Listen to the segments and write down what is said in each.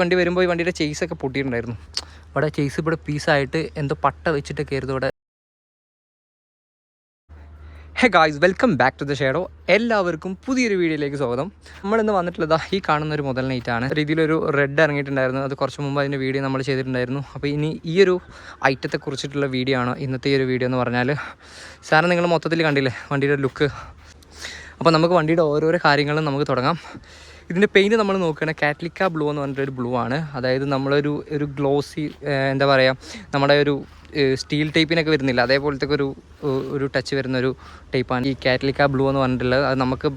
വണ്ടി വരുമ്പോൾ ഈ വണ്ടിയുടെ ചേസൊക്കെ പൊട്ടിയിട്ടുണ്ടായിരുന്നു. ഇവിടെ ചേസ് ഇവിടെ പീസായിട്ട് എന്തോ പട്ട വെച്ചിട്ടൊക്കെ ആയിരുന്നു ഇവിടെ. Hey guys, welcome back to the shadow. എല്ലാവർക്കും പുതിയൊരു വീഡിയോയിലേക്ക് സ്വാഗതം. നമ്മളിന്ന് വന്നിട്ടുള്ളത് ഈ കാണുന്നൊരു മുതൽ നൈറ്റാണ്. രീതിയിലൊരു റെഡ് ഇറങ്ങിയിട്ടുണ്ടായിരുന്നു. അത് കുറച്ച് മുമ്പ് അതിൻ്റെ വീഡിയോ നമ്മൾ ചെയ്തിട്ടുണ്ടായിരുന്നു. അപ്പോൾ ഇനി ഈ ഒരു ഐറ്റത്തെ കുറിച്ചിട്ടുള്ള വീഡിയോ ആണ് ഇന്നത്തെ ഈ ഒരു വീഡിയോ എന്ന് പറഞ്ഞാൽ. സാറിന് നിങ്ങൾ മൊത്തത്തിൽ കണ്ടില്ലേ വണ്ടിയുടെ ലുക്ക്. അപ്പോൾ നമുക്ക് വണ്ടിയുടെ ഓരോരോ കാര്യങ്ങളും നമുക്ക് തുടങ്ങാം. ഇതിൻ്റെ പെയിൻറ്റ് നമ്മൾ നോക്കുകയാണെങ്കിൽ കാറ്റ്ലിക്ക ബ്ലൂ എന്ന് പറഞ്ഞിട്ടൊരു ബ്ലൂ ആണ്. അതായത് നമ്മളൊരു ഗ്ലോസി എന്താ പറയുക, നമ്മുടെ ഒരു സ്റ്റീൽ ടൈപ്പിനൊക്കെ വരുന്നില്ല അതേപോലത്തെ ഒരു ടച്ച് വരുന്നൊരു ടൈപ്പാണ് ഈ കാറ്റ്ലിക്ക ബ്ലൂ എന്ന് പറഞ്ഞിട്ടുള്ളത്. അത് നമുക്ക്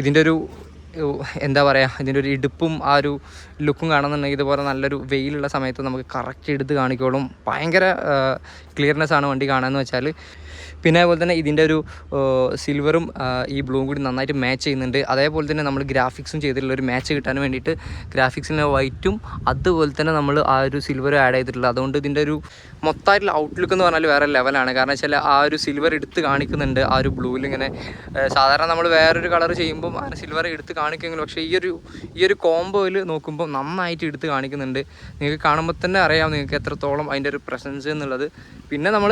ഇതിൻ്റെ ഒരു എന്താ പറയുക, ഇതിൻ്റെ ഒരു ഇടുപ്പും ആ ഒരു ലുക്കും കാണുന്നുണ്ടെങ്കിൽ ഇതുപോലെ നല്ലൊരു വെയിലുള്ള സമയത്ത് നമുക്ക് കറക്റ്റ് എടുത്ത് കാണിക്കോളും. ഭയങ്കര ക്ലിയർനെസ്സാണ് വണ്ടി കാണാമെന്ന് വെച്ചാൽ. പിന്നെ അതുപോലെ തന്നെ ഇതിൻ്റെ ഒരു സിൽവറും ഈ ബ്ലൂവും കൂടി നന്നായിട്ട് മാച്ച് ചെയ്യുന്നുണ്ട്. അതേപോലെ തന്നെ നമ്മൾ ഗ്രാഫിക്സും ചെയ്തിട്ടുള്ള ഒരു മാച്ച് കിട്ടാൻ വേണ്ടിയിട്ട് ഗ്രാഫിക്സിന് വൈറ്റും അതുപോലെ തന്നെ നമ്മൾ ആ ഒരു സിൽവറും ആഡ് ചെയ്തിട്ടുള്ളത്. അതുകൊണ്ട് ഇതിൻ്റെ ഒരു മൊത്തമായിട്ടുള്ള ഔട്ട്ലുക്ക് എന്ന് പറഞ്ഞാൽ വേറെ ലെവലാണ്. കാരണം വെച്ചാൽ ആ ഒരു സിൽവർ എടുത്ത് കാണിക്കുന്നുണ്ട് ആ ഒരു ബ്ലൂവിൽ. ഇങ്ങനെ സാധാരണ നമ്മൾ വേറൊരു കളർ ചെയ്യുമ്പം ആ സിൽവർ എടുത്ത് കാണിക്കുമെങ്കിലും പക്ഷേ ഈ ഒരു കോംബോയിൽ നോക്കുമ്പോൾ നന്നായിട്ട് എടുത്ത് കാണിക്കുന്നുണ്ട്. നിങ്ങൾക്ക് കാണുമ്പോൾ തന്നെ അറിയാം നിങ്ങൾക്ക് എത്രത്തോളം അതിൻ്റെ ഒരു പ്രസൻസ് എന്നുള്ളത്. പിന്നെ നമ്മൾ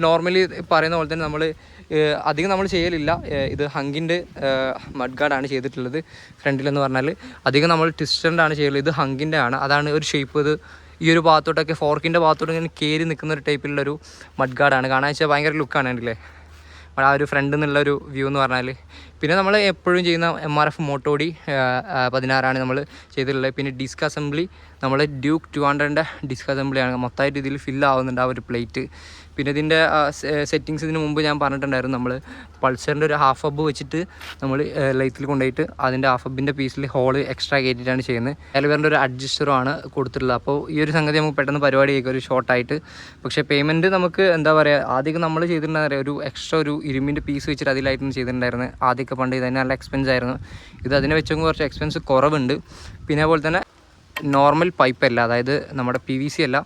നോർമലി പറയുന്ന പോലെ തന്നെ നമ്മൾ അധികം നമ്മൾ ചെയ്യലില്ല. ഇത് ഹങ്കിൻ്റെ മഡ് ഗാർഡാണ് ചെയ്തിട്ടുള്ളത് ഫ്രണ്ടിലെന്ന് പറഞ്ഞാൽ. അധികം നമ്മൾ ട്വിസ്റ്ററിൻ്റാണ് ചെയ്യുള്ളത്. ഇത് ഹങ്കിൻ്റെ ആണ്. അതാണ് ഒരു ഷേപ്പ്. ഇത് ഈ ഒരു ഭാഗത്തോട്ടൊക്കെ ഫോർക്കിൻ്റെ ഭാഗത്തോട്ട് ഇങ്ങനെ കയറി നിൽക്കുന്ന ഒരു ടൈപ്പിലുള്ളൊരു മഡ് ഗാർഡാണ്. കാണാൻ വെച്ചാൽ ഭയങ്കര ലുക്കാണ് കണ്ടില്ലേ ആ ഒരു ഫ്രണ്ടിൽ നിന്നുള്ളൊരു വ്യൂ എന്ന് പറഞ്ഞാൽ. പിന്നെ നമ്മൾ എപ്പോഴും ചെയ്യുന്ന MRF മോട്ടോഡി 16 നമ്മൾ ചെയ്തിട്ടുള്ളത്. പിന്നെ ഡിസ്ക് അസംബ്ലി നമ്മൾ ഡ്യൂക്ക് 200ൻ്റെ ഡിസ്ക് അസംബ്ലിയാണ്. മൊത്തമായിട്ട് ഇതിൽ ഫില്ലാവുന്നുണ്ട് ആ ഒരു പ്ലേറ്റ്. പിന്നെ ഇതിൻ്റെ സെറ്റിങ്സ് ഇതിന് മുമ്പ് ഞാൻ പറഞ്ഞിട്ടുണ്ടായിരുന്നു. നമ്മൾ പൾസറിൻ്റെ ഒരു ഹാഫ് ഹബ്ബ് വെച്ചിട്ട് നമ്മൾ ലൈറ്റിൽ കൊണ്ടുപോയിട്ട് അതിൻ്റെ ഹാഫ് ഹബ്ബിൻ്റെ പീസിൽ ഹോൾ എക്സ്ട്രാ കയറ്റിയിട്ടാണ് ചെയ്യുന്നത്. എലവേറിൻ്റെ ഒരു അഡ്ജസ്റ്ററുമാണ് കൊടുത്തിട്ടുള്ളത്. അപ്പോൾ ഈ ഒരു സംഗതി നമുക്ക് പെട്ടെന്ന് പരിപാടി കഴിക്കും ഒരു ഷോർട്ടായിട്ട്. പക്ഷേ പേയ്മെൻറ്റ് നമുക്ക് എന്താ പറയുക, ആദ്യമൊക്കെ നമ്മൾ ചെയ്തിട്ടുണ്ടായിരുന്നത് ഒരു എക്സ്ട്രാ ഒരു ഇരുമ്പിൻ്റെ പീസ് വെച്ചിട്ട് അതിലായിട്ടാണ് ചെയ്തിട്ടുണ്ടായിരുന്നത്. ആദ്യമൊക്കെ പണ്ട് ഇത് തന്നെ നല്ല എക്സ്പെൻസ് ആയിരുന്നു. ഇത് അതിനെ വെച്ചെങ്കിൽ കുറച്ച് എക്സ്പെൻസ് കുറവുണ്ട്. പിന്നെ അതുപോലെ തന്നെ നോർമൽ പൈപ്പല്ല, അതായത് നമ്മുടെ PVC അല്ല.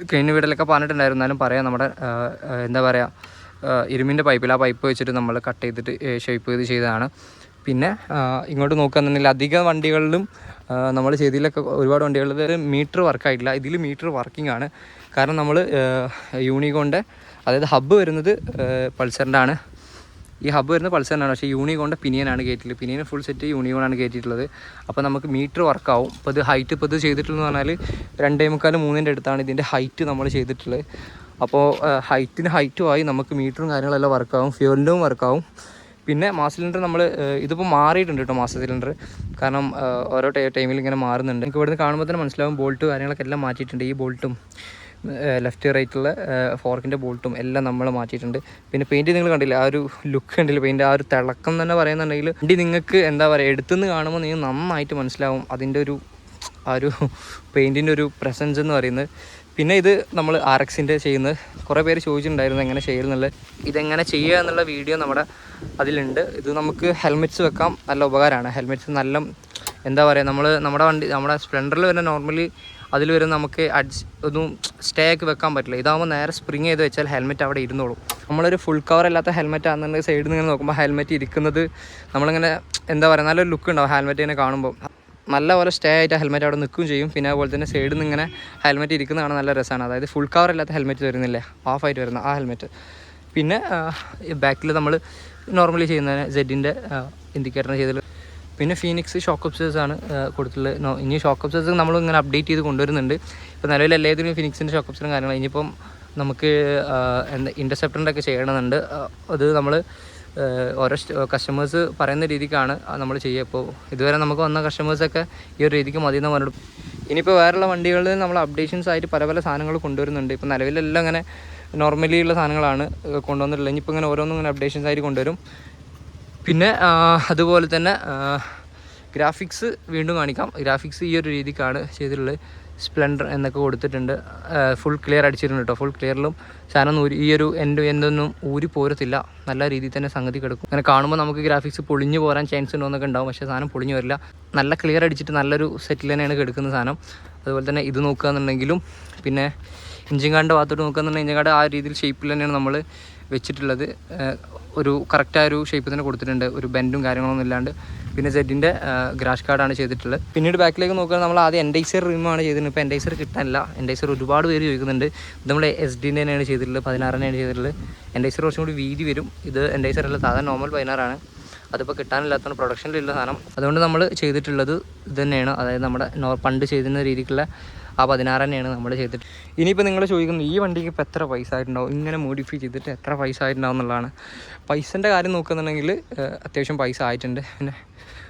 കഴിഞ്ഞ വീട്ടിലൊക്കെ പറഞ്ഞിട്ടുണ്ടായിരുന്നാലും പറയാം, നമ്മുടെ എന്താ പറയുക ഇരുമ്പിൻ്റെ പൈപ്പിൽ ആ പൈപ്പ് വെച്ചിട്ട് നമ്മൾ കട്ട് ചെയ്തിട്ട് ഷേപ്പ് ചെയ്ത് ചെയ്തതാണ്. പിന്നെ ഇങ്ങോട്ട് നോക്കുകയാണെന്നുണ്ടെങ്കിൽ അധിക വണ്ടികളിലും നമ്മൾ ചെയ്തതിലൊക്കെ ഒരുപാട് വണ്ടികളിൽ മീറ്റർ വർക്കായിട്ടില്ല. ഇതിൽ മീറ്റർ വർക്കിംഗ് ആണ്. കാരണം നമ്മൾ യൂണിക്കോണിൻ്റെ അതായത് ഹബ്ബ് വരുന്നത് പൾസറിൻ്റെ ആണ്. ഈ ഹബ്ബ് വരുന്നത് പൾസറിനാണ്. പക്ഷേ യൂണിക്കോണിൻ്റെ പിനിയനാണ് കയറ്റിയിട്ടുള്ളത്. പിനിയൻ ഫുൾ സെറ്റ് യൂണിക്കോണാണ് കയറ്റിയിട്ടുള്ളത്. അപ്പോൾ നമുക്ക് മീറ്റർ വർക്കാവും. ഇപ്പോൾ ഇത് ഹൈറ്റ് ഇപ്പോൾ ഇത് ചെയ്തിട്ടുള്ളതെന്ന് പറഞ്ഞാൽ 2.25-3 അടുത്താണ് ഇതിൻ്റെ ഹൈറ്റ് നമ്മൾ ചെയ്തിട്ടുള്ളത്. അപ്പോൾ ഹൈറ്റുമായി നമുക്ക് മീറ്ററും കാര്യങ്ങളെല്ലാം വർക്കാവും. ഫ്യൂവലിൻ്റെയും വർക്കാവും. പിന്നെ മാസ് സിലിണ്ടർ നമ്മൾ ഇതിപ്പോൾ മാറിയിട്ടുണ്ട് കേട്ടോ മാസ് സിലിണ്ടർ. കാരണം ഓരോ ടൈമിൽ ഇങ്ങനെ മാറുന്നുണ്ട്. നമുക്ക് ഇവിടുന്ന് കാണുമ്പോൾ തന്നെ മനസ്സിലാവും. ബോൾട്ട് കാര്യങ്ങളൊക്കെ എല്ലാം മാറ്റിയിട്ടുണ്ട്. ഈ ബോൾട്ടും ലെഫ്റ്റ് റൈറ്റുള്ള ഫോർക്കിൻ്റെ ബോൾട്ടും എല്ലാം നമ്മൾ മാറ്റിയിട്ടുണ്ട്. പിന്നെ പെയിൻറ്റ് നിങ്ങൾ കണ്ടില്ല, ആ ഒരു ലുക്ക് കണ്ടില്ല, പെയിൻറ്റ് ആ ഒരു തിളക്കം തന്നെ പറയുന്നുണ്ടെങ്കിൽ വണ്ടി നിങ്ങൾക്ക് എന്താ പറയുക എടുത്തുനിന്ന് കാണുമ്പോൾ നിങ്ങൾ നന്നായിട്ട് മനസ്സിലാവും അതിൻ്റെ ആ ഒരു പെയിൻറ്റിൻ്റെ ഒരു പ്രസൻസ് എന്ന് പറയുന്നത്. പിന്നെ ഇത് നമ്മൾ RXൻ്റെ ചെയ്യുന്നത്. കുറേ പേര് ചോദിച്ചിട്ടുണ്ടായിരുന്നു എങ്ങനെ ചെയ്യുന്നുള്ളത്. ഇതെങ്ങനെ ചെയ്യുക എന്നുള്ള വീഡിയോ നമ്മുടെ അതിലുണ്ട്. ഇത് നമുക്ക് ഹെൽമെറ്റ്സ് വെക്കാം, നല്ല ഉപകാരമാണ്. ഹെൽമെറ്റ്സ് നല്ല എന്താ പറയുക, നമ്മുടെ സ്പ്ലെൻഡറിൽ വരുന്ന നോർമലി അതിൽ വരും നമുക്ക് ഒന്നും സ്റ്റേ ആക്കി വെക്കാൻ പറ്റില്ല. ഇതാകുമ്പോൾ നേരെ സ്പ്രിങ് ചെയ്ത് വെച്ചാൽ ഹെൽമെറ്റ് അവിടെ ഇരുന്നോളും. നമ്മളൊരു ഫുൾ കവർ അല്ലാത്ത ഹെൽമെറ്റ് ആണെന്നുണ്ടെങ്കിൽ സൈഡിൽ നിന്ന് ഇങ്ങനെ നോക്കുമ്പോൾ ഹെൽമെറ്റ് ഇരിക്കുന്നത് നമ്മളിങ്ങനെ എന്താ പറയുക നല്ലൊരു ലുക്ക് ഉണ്ടാവും. ഹെൽമെറ്റ് ഇങ്ങനെ കാണുമ്പോൾ നല്ലപോലെ സ്റ്റേ ആയിട്ട് ഹെൽമെറ്റ് അവിടെ നിൽക്കുകയും ചെയ്യും. പിന്നെ അതുപോലെ തന്നെ സൈഡിൽ നിന്ന് ഇങ്ങനെ ഹെൽമെറ്റ് ഇരിക്കുന്നതാണ് നല്ല രസമാണ്. അതായത് ഫുൾ കവർ അല്ലാത്ത ഹെൽമെറ്റ് വരുന്നില്ലേ, ഹാഫായിട്ട് വരുന്ന ആ ഹെൽമെറ്റ്. പിന്നെ ബാക്കിൽ നമ്മൾ നോർമലി ചെയ്യുന്ന സെഡിൻ്റെ ഇൻഡിക്കേറ്ററിന് ചെയ്തിട്ട്. പിന്നെ ഫീനിക്സ് ഷോക്ക് അബ്സേഴ്സാണ് കൊടുത്തിട്ടുള്ളത്. ഇനി ഷോക്ക് അബ്സേഴ്സ് നമ്മളിങ്ങനെ അപ്ഡേറ്റ് ചെയ്ത് കൊണ്ടുവരുന്നുണ്ട്. ഇപ്പോൾ നിലവിൽ എല്ലാത്തിനും ഫിനിക്സിൻ്റെ ഷോക്ക് അബ്സറും കാര്യങ്ങളും. ഇനിയിപ്പം നമുക്ക് ഇൻ്റർസെപ്റ്ററിൻ്റെ ഒക്കെ ചെയ്യണമെന്നുണ്ട്. അത് നമ്മൾ ഓരോ കസ്റ്റമേഴ്സ് പറയുന്ന രീതിക്കാണ് നമ്മൾ ചെയ്യുക. ഇപ്പോൾ ഇതുവരെ നമുക്ക് വന്ന കസ്റ്റമേഴ്സൊക്കെ ഈ ഒരു രീതിക്ക് മതി എന്ന് പറഞ്ഞു. ഇനിയിപ്പോൾ വേറെയുള്ള വണ്ടികളിൽ നമ്മൾ അപ്ഡേഷൻസ് ആയിട്ട് പല സാധനങ്ങൾ കൊണ്ടുവരുന്നുണ്ട്. ഇപ്പോൾ നിലവിലെല്ലാം ഇങ്ങനെ നോർമലി ഉള്ള സാധനങ്ങളാണ് കൊണ്ടുവന്നിട്ടുള്ളത്. ഇനിയിപ്പോൾ ഇങ്ങനെ ഓരോന്നും ഇങ്ങനെ അപ്ഡേഷൻസ് ആയിട്ട് കൊണ്ടുവരും. പിന്നെ അതുപോലെ തന്നെ ഗ്രാഫിക്സ് വീണ്ടും കാണിക്കാം. ഗ്രാഫിക്സ് ഈ ഒരു രീതിക്കാണ് ചെയ്തിട്ടുള്ളത്. സ്പ്ലെൻഡർ എന്നൊക്കെ കൊടുത്തിട്ടുണ്ട്. ഫുൾ ക്ലിയർ അടിച്ചിട്ടുണ്ട് കേട്ടോ. ഫുൾ ക്ലിയറിലും സാധനം ഈ ഒരു എന്തൊന്നും ഊരി പോരത്തില്ല. നല്ല രീതിയിൽ തന്നെ സംഗതി കിടക്കും. അങ്ങനെ കാണുമ്പോൾ നമുക്ക് ഗ്രാഫിക്സ് പൊളിഞ്ഞു പോരാൻ ചാൻസ് ഉണ്ടോയെന്നൊക്കെ ഉണ്ടാവും. പക്ഷേ സാധനം പൊളിഞ്ഞു വരില്ല. നല്ല ക്ലിയർ അടിച്ചിട്ട് നല്ലൊരു സെറ്റിൽ തന്നെയാണ് കിടക്കുന്ന സാധനം. അതുപോലെ തന്നെ ഇത് നോക്കുകയെന്നുണ്ടെങ്കിലും പിന്നെ എഞ്ചിൻ കാർഡിൻ്റെ ഭാഗത്തോട്ട് നോക്കുകയെന്നുണ്ടെങ്കിൽ എഞ്ചിൻ കാർഡ് ആ രീതിയിൽ ഷേപ്പിൽ തന്നെയാണ് നമ്മൾ വെച്ചിട്ടുള്ളത്. ഒരു കറക്റ്റായ ഒരു ഷേപ്പ് തന്നെ കൊടുത്തിട്ടുണ്ട്. ഒരു ബെൻഡും കാര്യങ്ങളൊന്നും ഇല്ലാണ്ട് പിന്നെ സെഡിൻ്റെ ഗ്രാഷ് കാർഡാണ് ചെയ്തിട്ടുള്ളത്. പിന്നീട് ബാക്കിലേക്ക് നോക്കുകയാണെങ്കിൽ നമ്മൾ ആദ്യം എൻഡൈസർ റിമാണ് ചെയ്തിട്ടുണ്ട്. ഇപ്പോൾ എൻഡൈസർ കിട്ടാനില്ല. എൻഡൈസർ ഒരുപാട് പേര് ചോദിക്കുന്നുണ്ട്. ഇത് നമ്മൾ SD-ൻ്റെ തന്നെയാണ് ചെയ്തിട്ടുള്ളത്, 16-നെയാണ് ചെയ്തിട്ടുള്ളത്. എൻഡൈസർ കുറച്ചും കൂടി വീതി വരും. ഇത് എൻഡൈസർ അല്ല, സാധാരണ നോർമൽ 16-ആണ്. അതിപ്പോൾ കിട്ടാനില്ലാത്തതാണ്, പ്രൊഡക്ഷനിലുള്ള സാധനം. അതുകൊണ്ട് നമ്മൾ ചെയ്തിട്ടുള്ളത് ഇത് തന്നെയാണ്, അതായത് നമ്മുടെ പണ്ട് ചെയ്തിരുന്ന രീതിക്കുള്ള ആ 16 തന്നെയാണ് നമ്മൾ ചെയ്തിട്ട്. ഇനിയിപ്പോൾ നിങ്ങൾ ചോദിക്കുന്നത് ഈ വണ്ടിക്ക് ഇപ്പോൾ എത്ര പൈസ ആയിട്ടുണ്ടാവും, ഇങ്ങനെ മോഡിഫൈ ചെയ്തിട്ട് എത്ര പൈസ ആയിട്ടുണ്ടാവും എന്നുള്ളതാണ്. പൈസൻ്റെ കാര്യം നോക്കുന്നുണ്ടെങ്കിൽ അത്യാവശ്യം പൈസ ആയിട്ടുണ്ട്. പിന്നെ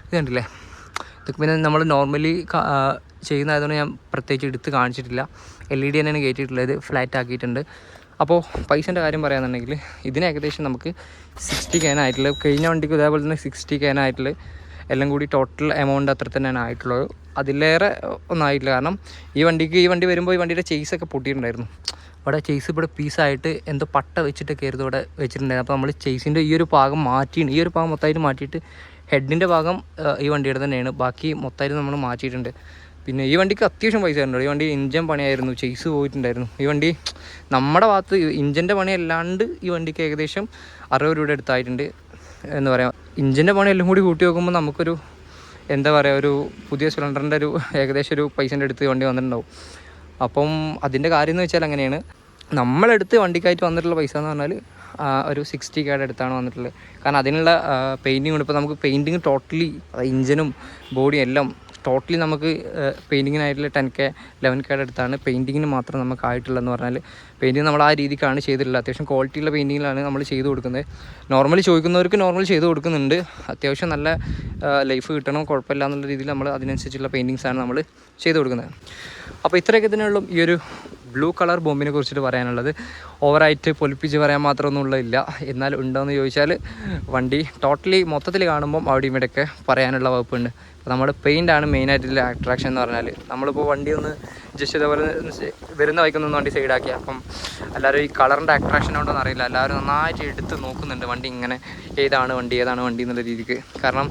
ഇത് കണ്ടില്ലേ, ഇതൊക്കെ പിന്നെ നമ്മൾ നോർമലി ചെയ്യുന്നതായതുകൊണ്ട് ഞാൻ പ്രത്യേകിച്ച് എടുത്ത് കാണിച്ചിട്ടില്ല. LED തന്നെയാണ് കയറ്റിയിട്ടുള്ളത്, ഫ്ലാറ്റ് ആക്കിയിട്ടുണ്ട്. അപ്പോൾ പൈസൻ്റെ കാര്യം പറയുകയാണെന്നുണ്ടെങ്കിൽ ഇതിന് ഏകദേശം നമുക്ക് 60K ആയിട്ടുള്ള, കഴിഞ്ഞ വണ്ടിക്ക് ഇതേപോലെ തന്നെ 60K ആയിട്ടുള്ള എല്ലാം കൂടി ടോട്ടൽ എമൗണ്ട് അത്ര തന്നെയാണ് ആയിട്ടുള്ളത്. അതിലേറെ ഒന്നും ആയിട്ടില്ല. കാരണം ഈ വണ്ടി വരുമ്പോൾ ഈ വണ്ടിയുടെ ചേസൊക്കെ പൊട്ടിയിട്ടുണ്ടായിരുന്നു. ഇവിടെ ചേസ് ഇവിടെ പീസായിട്ട് എന്തോ പട്ട വെച്ചിട്ടൊക്കെ ആയിരുന്നു ഇവിടെ വെച്ചിട്ടുണ്ടായിരുന്നു. അപ്പോൾ നമ്മൾ ചേസിൻ്റെ ഈ ഒരു ഭാഗം മാറ്റിയിട്ടുണ്ട്. ഈ ഒരു ഭാഗം മൊത്തമായിട്ട് മാറ്റിയിട്ട് ഹെഡിൻ്റെ ഭാഗം ഈ വണ്ടിയുടെ തന്നെയാണ്, ബാക്കി മൊത്തമായിട്ട് നമ്മൾ മാറ്റിയിട്ടുണ്ട്. പിന്നെ ഈ വണ്ടിക്ക് അത്യാവശ്യം പൈസ ഉണ്ട്. ഈ വണ്ടി ഇഞ്ചൻ പണിയായിരുന്നു, ചേസ് പോയിട്ടുണ്ടായിരുന്നു. ഈ വണ്ടി നമ്മുടെ ഭാഗത്ത് ഇഞ്ചിൻ്റെ പണി അല്ലാണ്ട് ഈ വണ്ടിക്ക് ഏകദേശം 60 രൂപയുടെ അടുത്തായിട്ടുണ്ട് എന്ന് പറയാം. ഇഞ്ചിൻ്റെ പണി എല്ലാം കൂടി കൂട്ടി നോക്കുമ്പോൾ നമുക്കൊരു എന്താ പറയുക, ഒരു പുതിയ സ്പ്ലെൻഡറിൻ്റെ ഒരു ഏകദേശം ഒരു പൈസൻ്റെ അടുത്ത് വണ്ടി വന്നിട്ടുണ്ടാവും. അപ്പം അതിൻ്റെ കാര്യം എന്ന് വെച്ചാൽ അങ്ങനെയാണ്. നമ്മളെടുത്ത് വണ്ടിക്കായിട്ട് വന്നിട്ടുള്ള പൈസ എന്ന് പറഞ്ഞാൽ ഒരു 60K അടുത്താണ് വന്നിട്ടുള്ളത്. കാരണം അതിനുള്ള പെയിൻറ്റിങ് ഉണ്ട്. ഇപ്പോൾ നമുക്ക് പെയിൻറ്റിങ് ടോട്ടലി ഇഞ്ചിനും ബോഡിയും എല്ലാം ടോട്ടലി നമുക്ക് പെയിൻറ്റിങ്ങിനായിട്ടുള്ള 10K 11K അടുത്താണ് പെയിൻറ്റിങ്ങിന് മാത്രം നമുക്ക് ആയിട്ടുള്ളതെന്ന് പറഞ്ഞാൽ. പെയിൻറ്റിങ് നമ്മൾ ആ രീതിക്കാണ് ചെയ്തിട്ടുള്ളത്. അത്യാവശ്യം ക്വാളിറ്റിയുള്ള പെയിൻറ്റിങ്ങിലാണ് നമ്മൾ ചെയ്ത് കൊടുക്കുന്നത്. നോർമലി ചോദിക്കുന്നവർക്ക് നോർമൽ ചെയ്ത് കൊടുക്കുന്നുണ്ട്. അത്യാവശ്യം നല്ല ലൈഫ് കിട്ടണം, കുഴപ്പമില്ല എന്നുള്ള രീതിയിൽ നമ്മൾ അതിനനുസരിച്ചുള്ള പെയിൻറ്റിങ്സാണ് നമ്മൾ ചെയ്ത് കൊടുക്കുന്നത്. അപ്പോൾ ഇത്രയൊക്കെ തന്നെയുള്ളൂ ഈ ഒരു ബ്ലൂ കളർ ബോംബിനെ കുറിച്ചിട്ട് പറയാനുള്ളത്. ഓവറായിട്ട് പൊലിപ്പിച്ച് പറയാൻ മാത്രമൊന്നുമില്ല. എന്നാൽ ഉണ്ടോയെന്ന് ചോദിച്ചാൽ വണ്ടി ടോട്ടലി മൊത്തത്തിൽ കാണുമ്പം അവിടെ ഇവിടെയൊക്കെ പറയാനുള്ള വകുപ്പുണ്ട്. അപ്പോൾ നമ്മുടെ പെയിൻ്റാണ് മെയിനായിട്ടുള്ള അട്രാക്ഷൻ എന്ന് പറഞ്ഞാൽ. നമ്മളിപ്പോൾ വണ്ടി ഒന്ന് ജസ്റ്റ് ഇതേപോലെ വരുന്ന വൈക്കൊന്നും വണ്ടി സൈഡാക്കി. അപ്പം എല്ലാവരും ഈ കളറിൻ്റെ അട്രാക്ഷൻ ഉണ്ടോയെന്ന് അറിയില്ല. എല്ലാവരും നന്നായിട്ട് എടുത്ത് നോക്കുന്നുണ്ട് വണ്ടി ഇങ്ങനെ ഏതാണ് വണ്ടി എന്നുള്ള രീതിക്ക്. കാരണം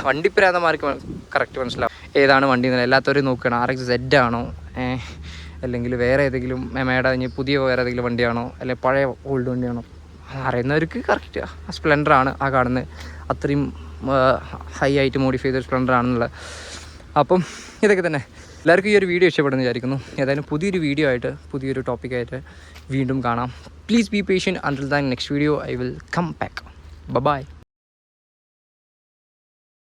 വണ്ടി പ്രാന്തമാർക്ക് കറക്റ്റ് മനസ്സിലാവും ഏതാണ് വണ്ടി എന്നല്ല. എല്ലാത്തവരും നോക്കണം RX-Z ആണോ, അല്ലെങ്കിൽ വേറെ ഏതെങ്കിലും എമയുടെ ഇനി പുതിയ വേറെ ഏതെങ്കിലും വണ്ടിയാണോ, അല്ലെങ്കിൽ പഴയ ഓൾഡ് വണ്ടിയാണോ അറിയുന്നവർക്ക് കറക്റ്റ് സ്പ്ലെൻഡറാണ് ആ കാണുന്നത്. അത്രയും ഹൈ ആയിട്ട് മോഡിഫൈ ചെയ്ത സ്പ്ലെൻഡറാണെന്നുള്ളത്. അപ്പം ഇതൊക്കെ തന്നെ എല്ലാവർക്കും ഈ ഒരു വീഡിയോ ഇഷ്ടപ്പെടുന്നു വിചാരിക്കുന്നു. ഏതായാലും പുതിയൊരു വീഡിയോ ആയിട്ട് പുതിയൊരു ടോപ്പിക്കായിട്ട് വീണ്ടും കാണാം. Please be patient until then next video I will come back. By.